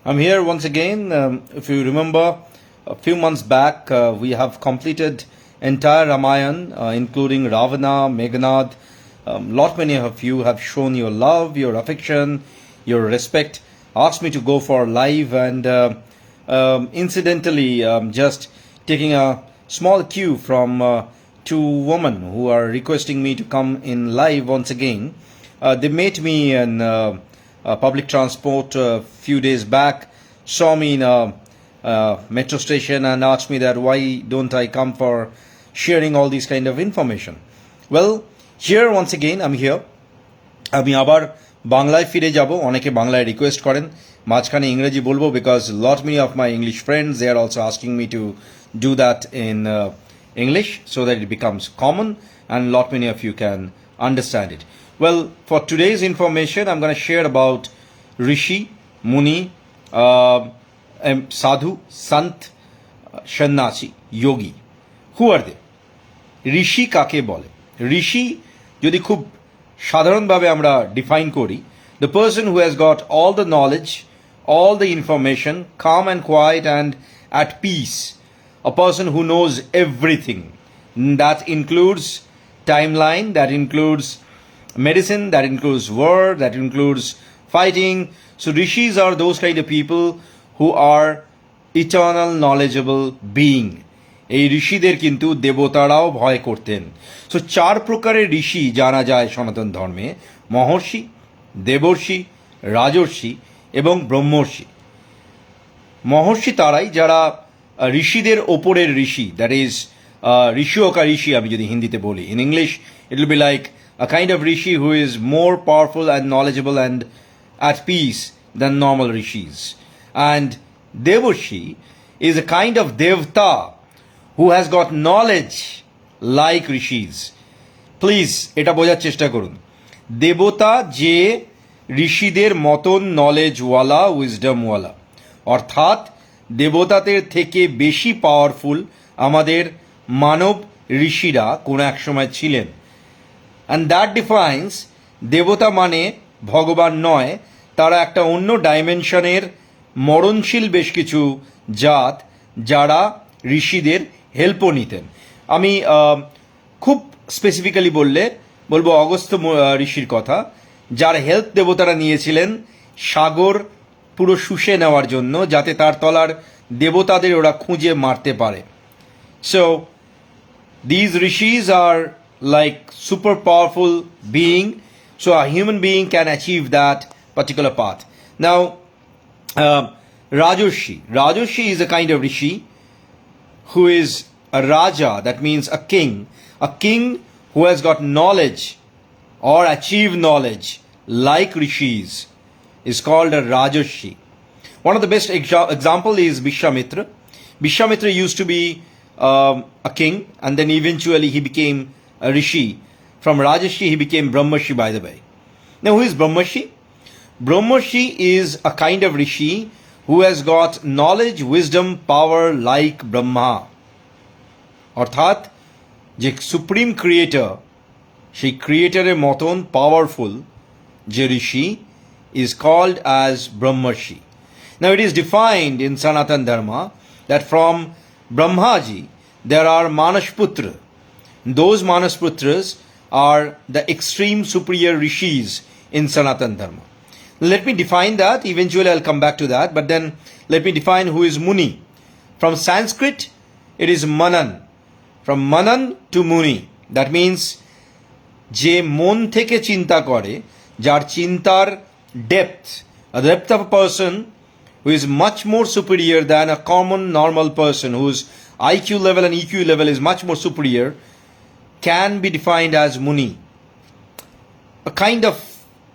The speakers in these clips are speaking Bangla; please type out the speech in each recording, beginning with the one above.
I'm here once again. If you remember, a few months back, we have completed entire Ramayan, including Ravana, Meghnad. Lot many of you have shown your love, your affection, your respect. Asked me to go for live, and incidentally, just taking a small cue from two women who are requesting me to come in live once again. They met me in public transport a few days back, saw me in a metro station and asked me that why don't I come for sharing all these kind of information. Well, here once again I'm here. আমি আবার বাংলায় ফিরে যাব, অনেকে বাংলায় রিকোয়েস্ট করেন, মাঝখানে ইংরেজি বলবো because lot many of my English friends they are also asking me to do that in English so that it becomes common and lot many of you can understand it. Well, for today's information, I'm going to share about Rishi, Muni, Sadhu, Sant, Sannasi, Yogi. Who are they? Rishi কাকে বলে? Rishi যদি খুব সাধারণভাবে আমরা ডিফাইন করি, the person who has got all the knowledge, all the information, calm and quiet and at peace. A person who knows everything. That includes timeline, that includes medicine, that includes war, that includes fighting. So rishis are those kind of people who are eternal knowledgeable being. এই ঋষিদের কিন্তু দেবতারাও ভয় করতেন. সো চার প্রকারের ঋষি জানা যায় সনাতন ধর্মে: মহর্ষি, দেবর্ষি, রাজর্ষি এবং ব্রহ্মর্ষি. মহর্ষি তারাই যারা ঋষিদের ওপরের ঋষি, দ্যাট ইজ ঋষিওকা ঋষি আমি যদি হিন্দিতে বলি. In English it will be like a kind of rishi who is more powerful and knowledgeable and at peace than normal rishis. And Devarshi is a kind of devta who has got knowledge like rishis. Please, এটা বোঝার চেষ্টা করুন. দেবতা যে ঋষিদের মতন নলেজওয়ালা, উইজডমওয়ালা, অর্থাৎ দেবতাদের থেকে বেশি পাওয়ারফুল আমাদের মানব ঋষিরা কোনো এক সময় ছিলেন. And that defines দেবতা মানে ভগবান নয়, তারা একটা অন্য ডাইমেনশনের মরণশীল বেশ কিছু জাত যারা ঋষিদের হেল্পও নিতেন. আমি খুব স্পেসিফিক্যালি বলবো অগস্ত্য ঋষির কথা, যার হেল্প দেবতারা নিয়েছিলেন সাগর পুরো শুষে নেওয়ার জন্য, যাতে তার তলার দেবতাদের ওরা খুঁজে মারতে পারে. So these rishis are like super powerful being, so a human being can achieve that particular path. Now Rajarshi is a kind of rishi who is a raja, that means a king who has got knowledge or achieved knowledge like rishis is called a Rajarshi. One of the best example is Vishwamitra used to be a king, and then eventually he became a rishi. From Rajarshi he became Brahmarshi, by the way. Now who is Brahmarshi? Brahmarshi is a kind of rishi who has got knowledge, wisdom, power like Brahma. অর্থাৎ যে সুপ্রিম ক্রিয়েটর, সেই ক্রিয়েটরের মতন পাওয়ারফুল যে ঋষি is called as Brahmarshi. Now it is defined in Sanatan Dharma that from Brahmaji there are Manasputra. Those Manasputras are the extreme superior rishis in Sanatan Dharma. Let me define that. Eventually I'll come back to that, but then let me define who is Muni. From Sanskrit it is Manan. From Manan to Muni, that means যে মন থেকে চিন্তা করে, যার চিন্তার depth, a depth of a person who is much more superior than a common normal person whose IQ level and EQ level is much more superior, can be defined as Muni. A kind of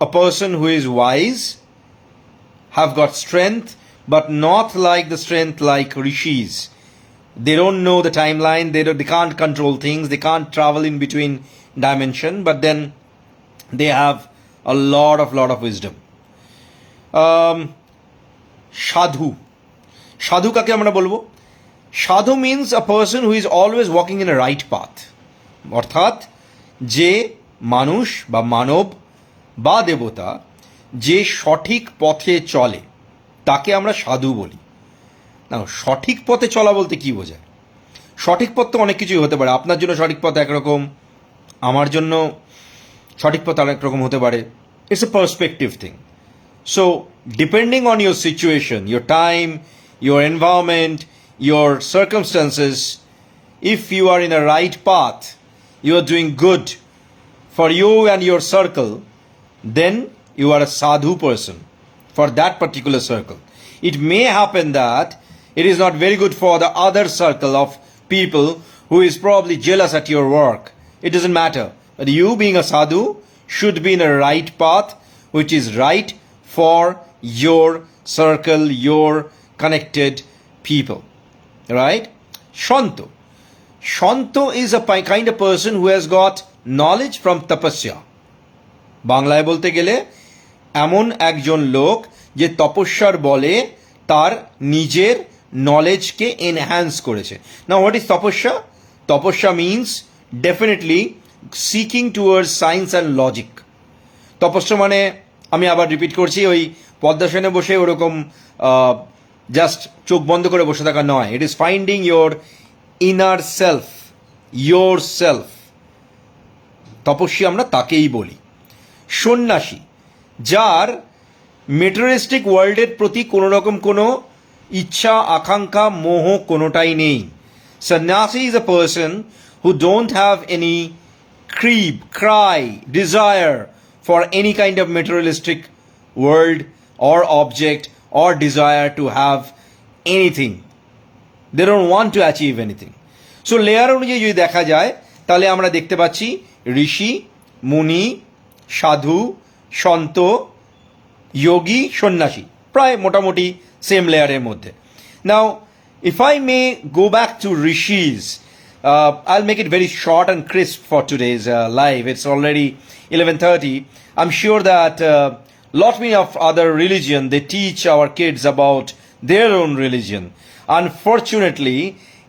a person who is wise, have got strength, but not like the strength like rishis. They don't know the timeline, they can't control things, they can't travel in between dimension, but then they have a lot of wisdom. Sadhu কাকে আমরা বলবো? Sadhu means a person who is always walking in a right path. অর্থাৎ যে মানুষ বা মানব বা দেবতা যে সঠিক পথে চলে, তাকে আমরা সাধু বলি। না, সঠিক পথে চলা বলতে কি বোঝায়? সঠিক পথ তো অনেক কিছুই হতে পারে। আপনার জন্য সঠিক পথ একরকম, আমার জন্য সঠিক পথ আরেক রকম হতে পারে। It's a perspective thing. So depending on your situation, your time, your environment, your circumstances, if you are in a right path, you are doing good for you and your circle, then you are a sadhu person for that particular circle. It may happen that it is not very good for the other circle of people who is probably jealous at your work. It doesn't matter. But you being a sadhu should be in a right path, which is right for your circle, your connected people. Right? Shanto. Shanto is a kind of person who has got knowledge from tapasya. বাংলায় বলতে গেলে এমন একজন লোক যে তপস্যার বলে তার নিজের নলেজকে এনহ্যান্স করেছে। নাও হোয়াট ইজ তপস্যা? তপস্যা means definitely seeking towards science and logic. তপস্যা মানে, আমি আবার রিপিট করছি, ওই পদ্মাসনে বসে ওরকম জাস্ট চোখ বন্ধ করে বসে থাকা নয়। It is finding your inner self, yourself. তপস্বী আমরা তাকেই বলি। সন্ন্যাসী, যার মেটেরিয়ালিস্টিক ওয়ার্ল্ডের প্রতি কোনো রকম কোনো ইচ্ছা, আকাঙ্ক্ষা, মোহ কোনোটাই নেই। সন্ন্যাসী is a person who don't have any creed, cry, desire for any kind of materialistic world or object or desire to have anything. They don't want to achieve anything. So layer অনুযায়ী যদি দেখা যায় তাহলে আমরা দেখতে পাচ্ছি ঋষি, মুনি, সাধু, সন্ত, যোগী, সন্ন্যাসী, প্রায় মোটামুটি সেম লেয়ারের মধ্যে। নাও if I may go back to rishis, I'll make it very short and crisp for today's live. It's already 11:30. I'm sure that lot many of other religion, they teach our kids about their own religion. Unfortunately,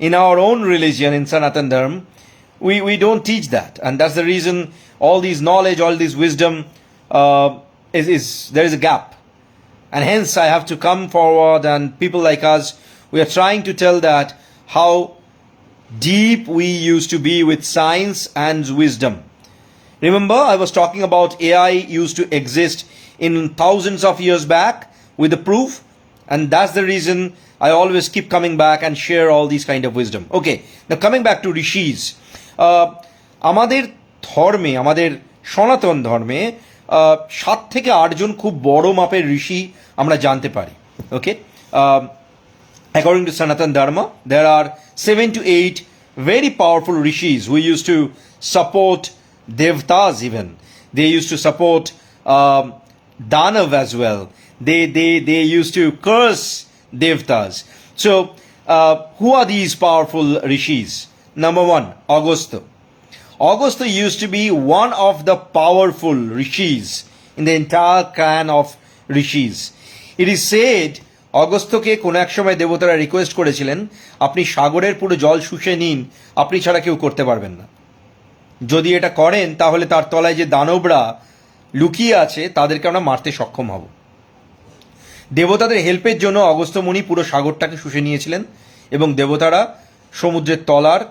in our own religion, in Sanatan Dharma, we don't teach that, and that's the reason all these knowledge, all this wisdom is there is a gap, and hence I have to come forward, and people like us, we are trying to tell that how deep we used to be with science and wisdom. Remember, I was talking about AI used to exist in thousands of years back with the proof, and that's the reason I always keep coming back and share all these kind of wisdom. Okay, now coming back to rishis, আমাদের ধর্মে, আমাদের সনাতন ধর্মে 7 থেকে 8 জন খুব বড় মাপের ঋষি আমরা জানতে পারি। ওকে, according to Sanatan Dharma, there are 7 to 8 very powerful rishis who used to support devtas even. They used to support Danav as well. They used to curse devtas. So, who are these powerful rishis? Number 1, Augusto. Augusto used to be one of the powerful rishis in the entire clan of rishis. It is said, অগস্ত্যকে কোনো এক সময় দেবতারা রিকোয়েস্ট করেছিলেন, আপনি সাগরের পুরো জল শুষে নিন, আপনি ছাড়া কেউ করতে পারবেন না। যদি এটা করেন তাহলে তার তলায় যে দানবরা লুকিয়ে আছে তাদেরকে আমরা মারতে সক্ষম হব। দেবতাদের হেল্পের জন্য অগস্ত্য মুনি পুরো সাগরটাকে শুষে নিয়েছিলেন এবং দেবতারা সমুদ্রের তলার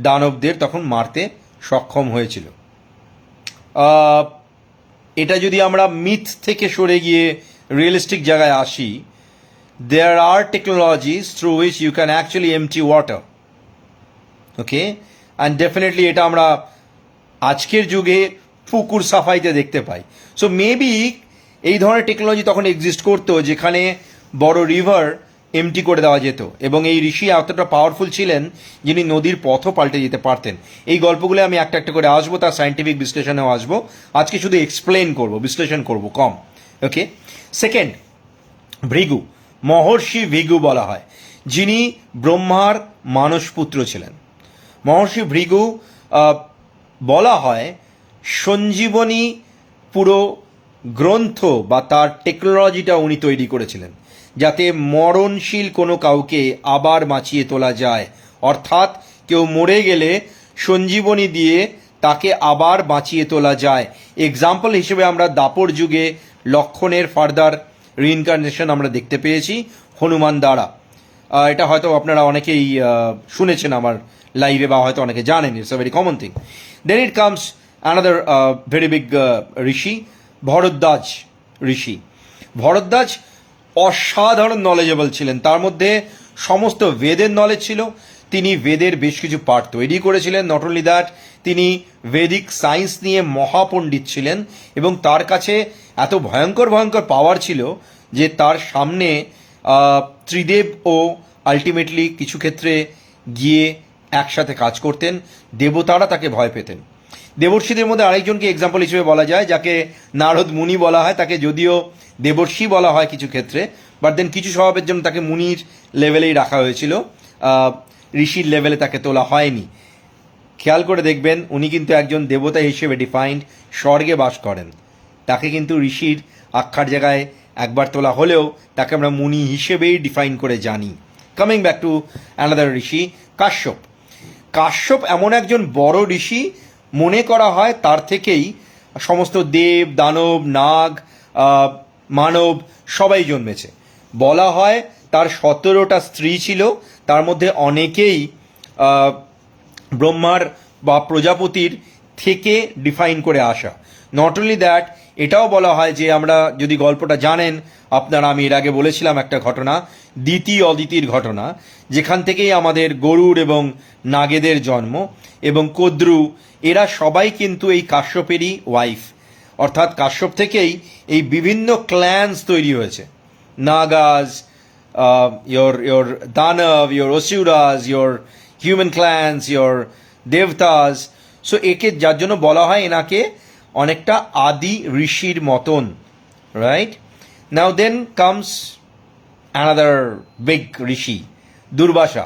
দানবদের তখন মারতে সক্ষম হয়েছিল। এটা যদি আমরা মিথ থেকে সরে গিয়ে রিয়েলিস্টিক জায়গায় আসি, there are technologies through which you can actually empty water. Okay, and definitely এটা আমরা আজকের যুগে পুকুর সাফাইতে দেখতে পাই। সো মেবি এই ধরনের টেকনোলজি তখন এক্সিস্ট করতো যেখানে বড় রিভার এমটি করে দেওয়া যেত, এবং এই ঋষি এতটা পাওয়ারফুল ছিলেন যিনি নদীর পথও পাল্টে যেতে পারতেন। এই গল্পগুলো আমি একটা একটা করে আসবো, তার সায়েন্টিফিক বিশ্লেষণেও আসবো। আজকে শুধু এক্সপ্লেন করব, বিশ্লেষণ করব কম। ওকে, সেকেন্ড, ভৃগু, মহর্ষি ভৃগু বলা হয়, যিনি ব্রহ্মার মানসপুত্র ছিলেন। মহর্ষি ভৃগু বলা হয় সঞ্জীবনী পুরো গ্রন্থ বা তার টেকনোলজিটা উনি তৈরি করেছিলেন যাতে মরণশীল কোনো কাউকে আবার বাঁচিয়ে তোলা যায়, অর্থাৎ কেউ মরে গেলে সঞ্জীবনী দিয়ে তাকে আবার বাঁচিয়ে তোলা যায়। এক্সাম্পল হিসেবে আমরা দাপর যুগে লক্ষণের ফার্দার রিইনকার্নেশন আমরা দেখতে পেয়েছি হনুমান দ্বারা। এটা হয়তো আপনারা অনেকেই শুনেছেন আমার লাইভে, বা হয়তো অনেকে জানেন, it's a very common thing. Then it comes another very big ঋষি, ভরদ্বাজ ঋষি। ভরদ্বাজ অসাধারণ নলেজেবল ছিলেন, তার মধ্যে সমস্ত বেদের নলেজ ছিল। তিনি বেদের বেশ কিছু পাঠ তৈরি করেছিলেন। নট অনলি দ্যাট, তিনি বেদিক সায়েন্স নিয়ে মহাপণ্ডিত ছিলেন, এবং তার কাছে এত ভয়ঙ্কর ভয়ঙ্কর পাওয়ার ছিল যে তার সামনে ত্রিদেব ও আলটিমেটলি কিছু ক্ষেত্রে গিয়ে একসাথে কাজ করতেন। দেবতারা তাকে ভয় পেতেন। দেবর্ষীদের মধ্যে আরেকজনকে এক্সাম্পল হিসেবে বলা যায়, যাকে নারদ মুনি বলা হয়। তাকে যদিও দেবর্ষী বলা হয় কিছু ক্ষেত্রে, বাট দেন কিছু স্বভাবের জন্য তাকে মুনির লেভেলেই রাখা হয়েছিল, ঋষির লেভেলে তাকে তোলা হয়নি। খেয়াল করে দেখবেন, উনি কিন্তু একজন দেবতা হিসেবে ডিফাইন্ড, স্বর্গে বাস করেন। তাকে কিন্তু ঋষির আখ্যার জায়গায় একবার তোলা হলেও তাকে আমরা মুনি হিসেবেই ডিফাইন করে জানি। কামিং ব্যাক টু অ্যানাদার ঋষি, কাশ্যপ। কাশ্যপ এমন একজন বড় ঋষি, মনে করা হয় তার থেকেই সমস্ত দেব, দানব, নাগ, মানব সবাই জন্মেছে। বলা হয় তার 17টা স্ত্রী ছিল, তার মধ্যে অনেকেই ব্রহ্মার বা প্রজাপতির থেকে ডিফাইন করে আসা। নট অনলি দ্যাট, এটাও বলা হয় যে, আমরা যদি গল্পটা জানেন আপনারা, আমি এর আগে বলেছিলাম একটা ঘটনা, দিতি অদিতির ঘটনা, যেখান থেকেই আমাদের গরুড় এবং নাগেদের জন্ম, এবং কদ্রু, এরা সবাই কিন্তু এই কাশ্যপেরই ওয়াইফ। অর্থাৎ কাশ্যপ থেকেই এই বিভিন্ন ক্ল্যান্স তৈরি হয়েছে। Nagas, your danav, your Asuras, your human clans, your Devatas. So একে, যার জন্য বলা হয় এনাকে অনেকটা আদি ঋষির মতন, রাইট? নাও দেন কামস অ্যানাদার বিগ ঋষি, দুর্বাসা।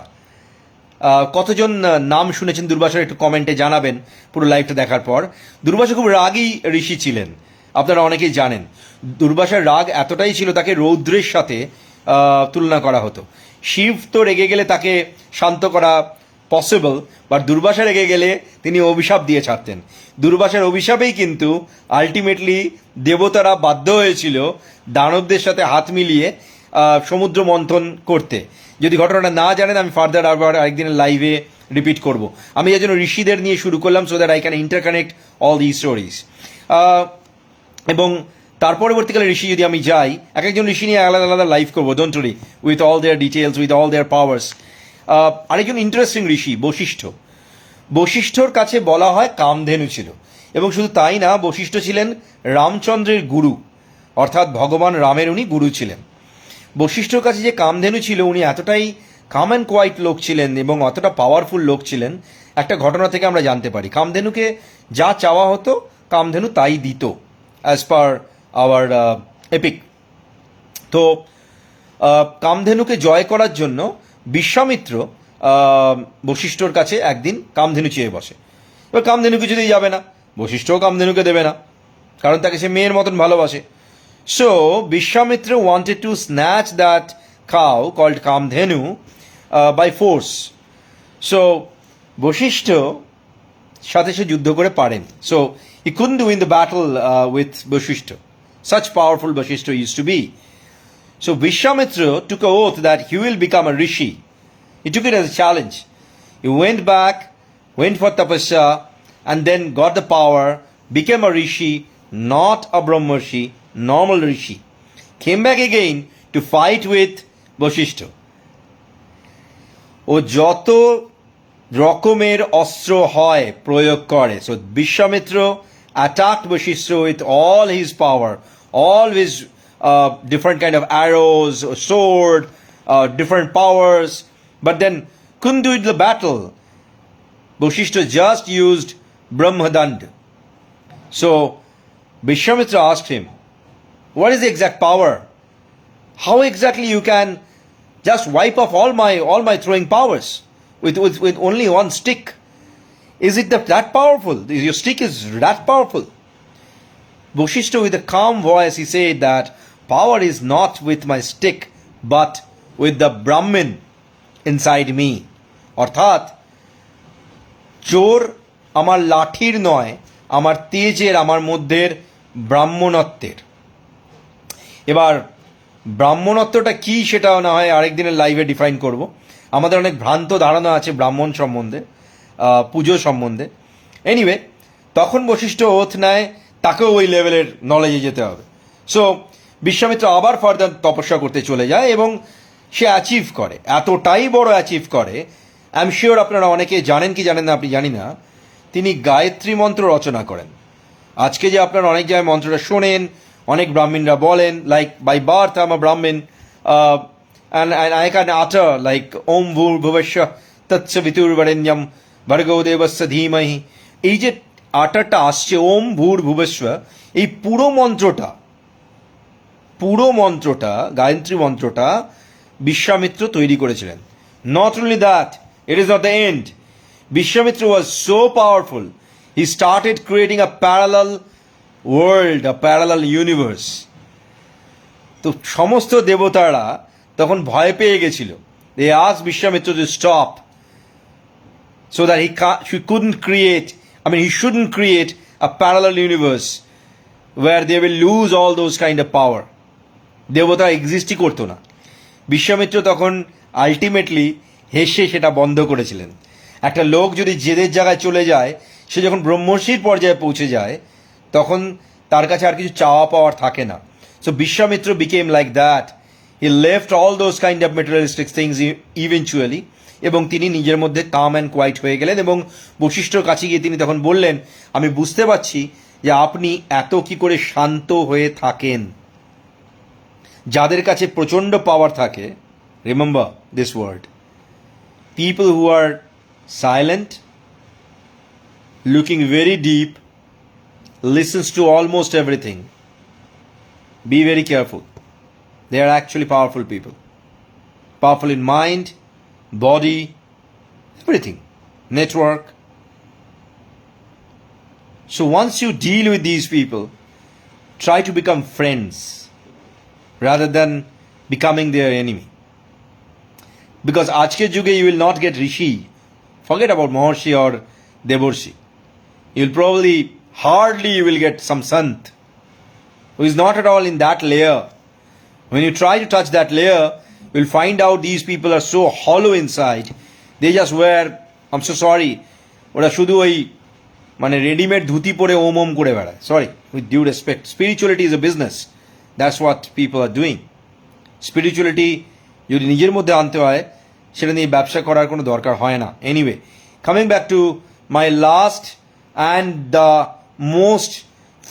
কতজন নাম শুনেছেন দুর্বাসার, একটু কমেন্টে জানাবেন পুরো লাইভটা দেখার পর। দুর্বাসা খুব রাগী ঋষি ছিলেন, আপনারা অনেকেই জানেন। দুর্বাসার রাগ এতটাই ছিল, তাকে রৌদ্রের সাথে তুলনা করা হতো। শিব তো রেগে গেলে তাকে শান্ত করা পসিবল, বাট দুর্বাসা রেগে গেলে তিনি অভিশাপ দিয়ে ছাড়তেন। দুর্বাসার অভিশাপেই কিন্তু আলটিমেটলি দেবতারা বাধ্য হয়েছিল দানবদের সাথে হাত মিলিয়ে সমুদ্র মন্থন করতে। যদি ঘটনাটা না জানেন, আমি ফার্দার আবার আরেকদিনের লাইভে রিপিট করব। আমি এই জন্য ঋষিদের নিয়ে শুরু করলাম, so that I can interconnect all the stories. এবং তার পরবর্তীকালে ঋষি যদি আমি যাই, এক একজন ঋষি নিয়ে আলাদা আলাদা লাইভ করবো, don't worry, with all their details, with all their powers. আরেকজন ইন্টারেস্টিং ঋষি বশিষ্ঠ। বশিষ্ঠর কাছে বলা হয় কামধেনু ছিল, এবং শুধু তাই না, বশিষ্ঠ ছিলেন রামচন্দ্রের গুরু, অর্থাৎ ভগবান রামের উনি গুরু ছিলেন। বশিষ্ঠর কাছে যে কামধেনু ছিল, উনি এতটাই কাম অ্যান্ড কোয়াইট লোক ছিলেন এবং অতটা পাওয়ারফুল লোক ছিলেন, একটা ঘটনা থেকে আমরা জানতে পারি। কামধেনুকে যা চাওয়া হতো, কামধেনু তাই দিত, অ্যাজ পার আওয়ার এপিক। তো কামধেনুকে জয় করার জন্য বিশ্বামিত্র বশিষ্ঠর কাছে একদিন কামধেনু চেয়ে বসে। এবার কামধেনু কিছুতেই যাবে না, বশিষ্ঠও কামধেনুকে দেবে না, কারণ তাকে সে মেয়ের মতন ভালোবাসে। So Vishwamitra wanted to snatch that cow called Kamdhenu by force. So Vashishta সাথে সে যুদ্ধ করে পারেন। So he couldn't win the battle with Vashishta. Such powerful Vashishta used to be. So Vishwamitra took an oath that he will become a rishi. He took it as a challenge. He went back, went for tapasya, and then got the power, became a rishi, not a brahmarshi, normal rishi. Came back again to fight with Vashishta. ও যত রকমের অস্ত্র হয় প্রয়োগ করে। So Vishwamitra attacked Vashishta with all his power, all his different kind of arrows, sword, different powers, but then couldn't do it the battle. Vashishta just used Brahmadand. So Vishwamitra asked him, what is the exact power? How exactly you can just wipe off all my throwing powers with only one stick? Is it that powerful? Your stick is that powerful? Vashishta, with a calm voice, he said that power is not with my stick, but with the Brahmin inside me. অর্থাৎ জোর আমার লাঠির নয়, আমার তেজের, আমার মধ্যের ব্রাহ্মণত্বের। এবার ব্রাহ্মণত্বটা কি সেটাও না হয় আরেকদিনের লাইভে ডিফাইন করব। আমাদের অনেক ভ্রান্ত ধারণা আছে ব্রাহ্মণ সম্বন্ধে, পুজো সম্বন্ধে। এনিওয়ে, তখন বশিষ্ঠ ওথ নেয়, তাকেও ওই লেভেলের নলেজে যেতে হবে। সো বিশ্বামিত্র আবার ফার্দার তপস্যা করতে চলে যায় এবং সে অ্যাচিভ করে, এতটাই বড় অ্যাচিভ করে, আই এম শিওর আপনারা অনেকে জানেন কি জানেন না আপনি জানি না, তিনি গায়ত্রী মন্ত্র রচনা করেন। আজকে যে আপনারা অনেক জায়গায় মন্ত্রটা শোনেন, অনেক ব্রাহ্মণরা বলেন, like by birth I am a Brahmin, and I can utter like Om Bhur Bhuvasya Tatsaviturvarenyam Bhargo Devasya Dhimahi, এই যে আটারটা আসছে ওম ভূর ভুবস্ব, এই পুরো মন্ত্রটা গায়ত্রী মন্ত্রটা বিশ্বামিত্র তৈরি করেছিলেন। Not only that, it is not the end. Vishwamitra was so powerful, he started creating a parallel world, a parallel universe. তো সমস্ত দেবতারা তখন ভয় পেয়ে গেছিল। They asked Vishwamitra to stop, so that he couldn't create, he shouldn't create a parallel universe where they will lose all those kind of power. দেবতা এক্সিস্টই করতো না। বিশ্বামিত্র তখন আলটিমেটলি হেসে সেটা বন্ধ করেছিলেন। একটা লোক যদি জেদের জায়গায় চলে যায়, সে যখন ব্রহ্মর্ষির পর্যায়ে পৌঁছে যায়, তখন তার কাছে আর কিছু চাওয়া পাওয়ার থাকে না। So Vishwamitra became like that. He left all those kind of materialistic things eventually, এবং তিনি নিজের মধ্যে কাম অ্যান্ড কোয়াইট হয়ে গেলেন এবং বশিষ্ঠর কাছে গিয়ে তিনি তখন বললেন, আমি বুঝতে পারছি যে আপনি এত কি করে শান্ত হয়ে থাকেন। যাদের কাছে প্রচণ্ড পাওয়ার থাকে, remember this word, people who are silent, looking very deep, listens to almost everything, be very careful. They are actually powerful people. Powerful in mind, body, everything, network. So once you deal with these people, try to become friends rather than becoming their enemy. Because আজকে যুগে you will not get Rishi. Forget about Maharshi or Devorshi. You will probably, hardly you will get some Sant who is not at all in that layer. When you try to touch that layer, you'll find out these people are so hollow inside. They just wear, I'm so sorry, ওরা শুধু ওই রেডিমেড ধুতি পরে ওম ওম করে বেড়ায়। Sorry, with due respect, spirituality is a business, that's what people are doing. Spirituality যদি নিজের মধ্যে আনতে হয়, সেটা নিয়ে ব্যবসা করার কোনো দরকার হয় না। Anyway, coming back to my last and the most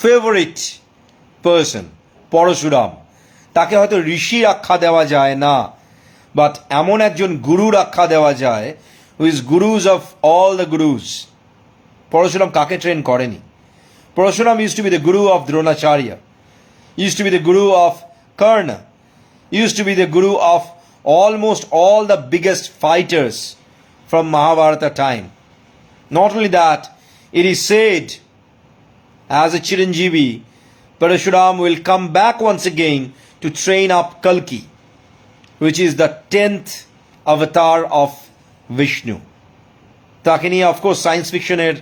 favourite person, Parashuram. তাকে হয়তো ঋষির আখ্যা দেওয়া যায় না, বাট এমন একজন গুরুর আখ্যা দেওয়া যায়, who is gurus of all the gurus. Parashuram কাকে ট্রেন করেনি? Parashuram used to be the guru of Dronacharya, used to be the guru of Karna, used to be the guru of almost all the biggest fighters from Mahabharata time. Not only that, it is said as a Chiranjeevi, Parashuram will come back once again to train up Kalki, which is the 10th avatar of Vishnu. তাকে নিয়ে অফকোর্স সায়েন্স ফিকশনের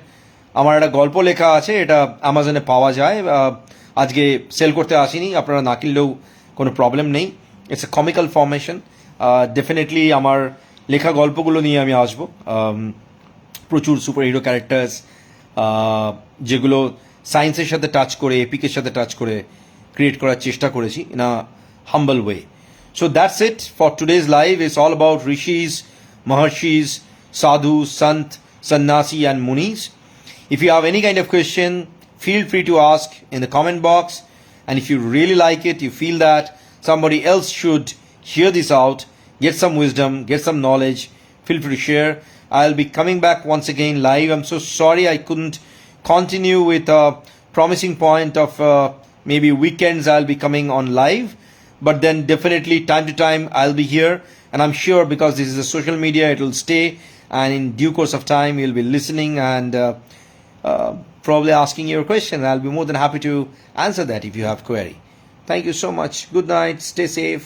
আমার একটা গল্প লেখা আছে, এটা অ্যামাজনে পাওয়া যায়। আজকে সেল করতে আসিনি, আপনারা না কিনলেও কোনো প্রবলেম নেই। It's a comical formation. Definitely আমার লেখা গল্পগুলো নিয়ে আমি আসবো। প্রচুর সুপার হিরো ক্যারেক্টার্স, যেগুলো সায়েন্সের সাথে টাচ করে, এপিকের সাথে টাচ করে ক্রিয়েট করার চেষ্টা করেছি in a humble way. So that's it for today's live. It's all about rishis, maharshis, sadhu, sant, sannyasi and munis. If you have any kind of question, feel free to ask in the comment box. And if you really like it, you feel that somebody else should hear this out, get some wisdom, get some knowledge, feel free to share. I'll be coming back once again live. I'm so sorry I couldn't continue with a promising point of maybe weekends I'll be coming on live. But then definitely time to time I'll be here. And I'm sure because this is a social media, it will stay. And in due course of time, you'll be listening and probably asking your question. I'll be more than happy to answer that if you have query. Thank you so much. Good night. Stay safe.